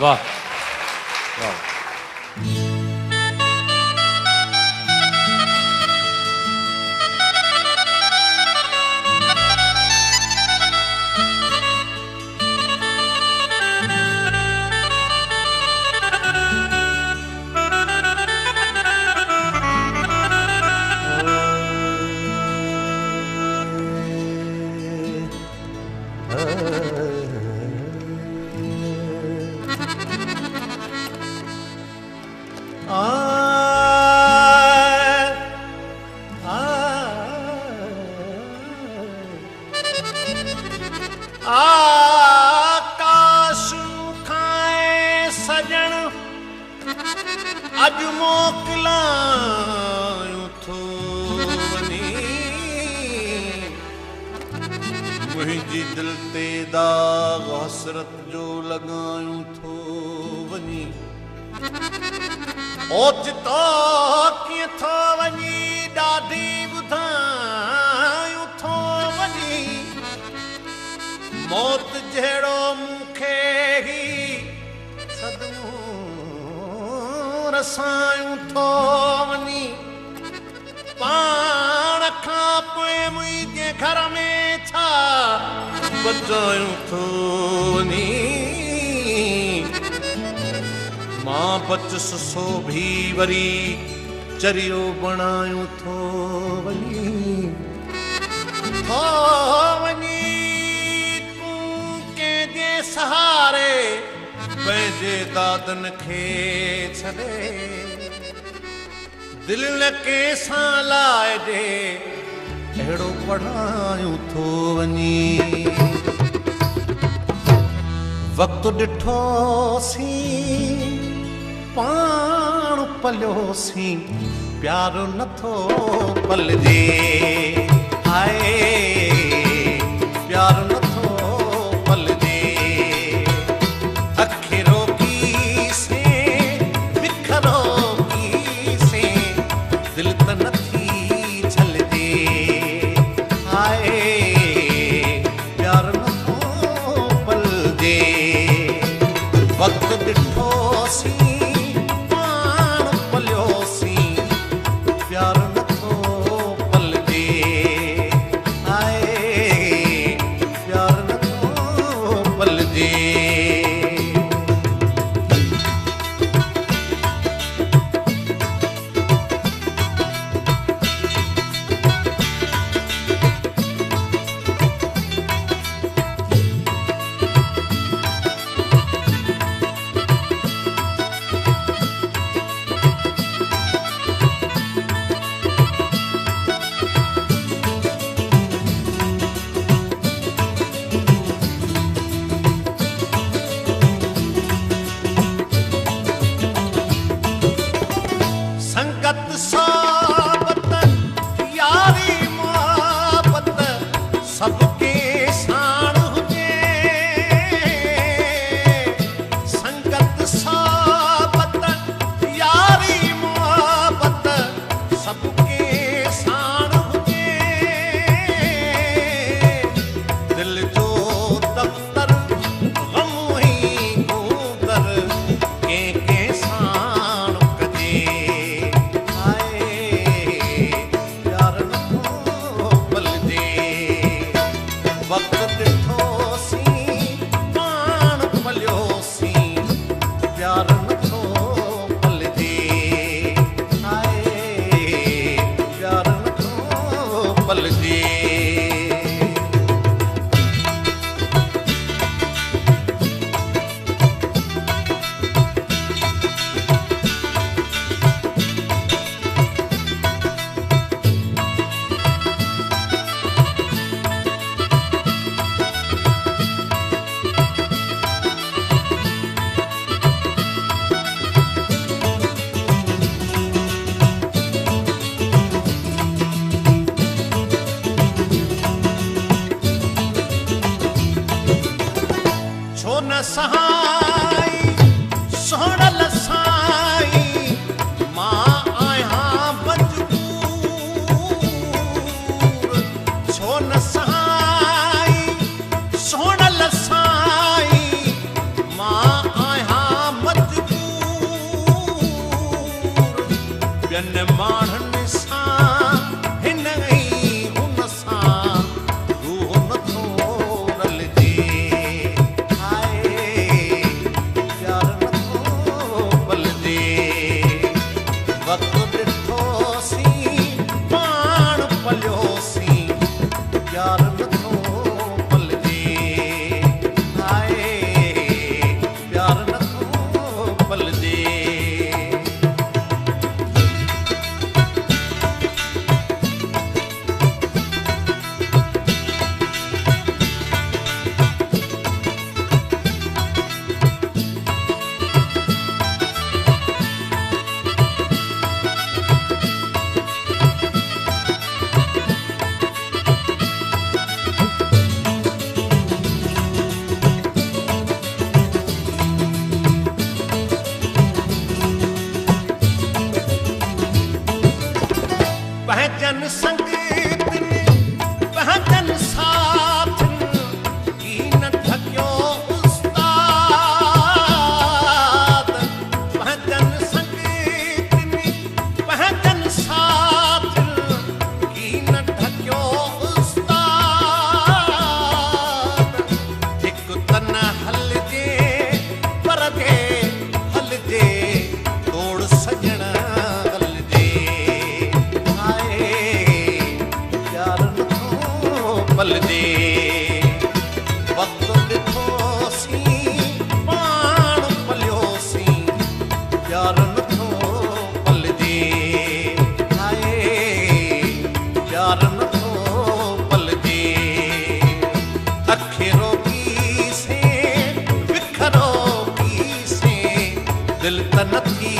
वाह वाह। आकाश खाए सजण अज मोकिलायूं थो वञी मुंहिंजी दिलि ते दाग़ हसरत जो लॻायूं थो वञी ओचितो कीअं थो वञी ॾाढी ॿुधायूं थो वञी मौत जहिड़ो मूंखे ही सदमो रसायूं थो वञी पाण खां पोइ मुंहिंजे घर में छा बचायूं थो वञी मां बचुसि सो भी वरी चरियो बणायूं थो वञी सहारे पंहिंजे दादन खे छॾे दिलि न कंहिंसां लाइजे अहिड़ो पढ़ायूं थो वञी वक़्तु ॾिठोसीं पाण पलियोसीं प्यारो नथो पलिजे हाय प्यारो नथो वक़्तु ॾिठोसीं पाण पलियोसीं प्यारो नथो पलिजे हाय प्यारो नथो पलिजे ॿियनि माण्हुनि सां हिन ई हुन सां रूह नथो रलिजे हाय प्यार नथो पलिजे वक़्तु ॾिठोसीं पाण पलियोसीं प्यार नथो पलिजे हाय प्यार नथो पलिजे पहचन संगीतन पहचन साथन की न ठकियो उस्ताद पहचन संगीतन पहचन साथन की न ठकियो उस्ताद हिक तन हलजे पर जे हलजे तोड़ सजण पलिजे वक़्तु ॾिठोसीं पाण पलियोसीं प्यार नथो पलिजे हाय प्यार नथो पलिजे अखिरो कीसे बिखरो कीसे दिलि त नथी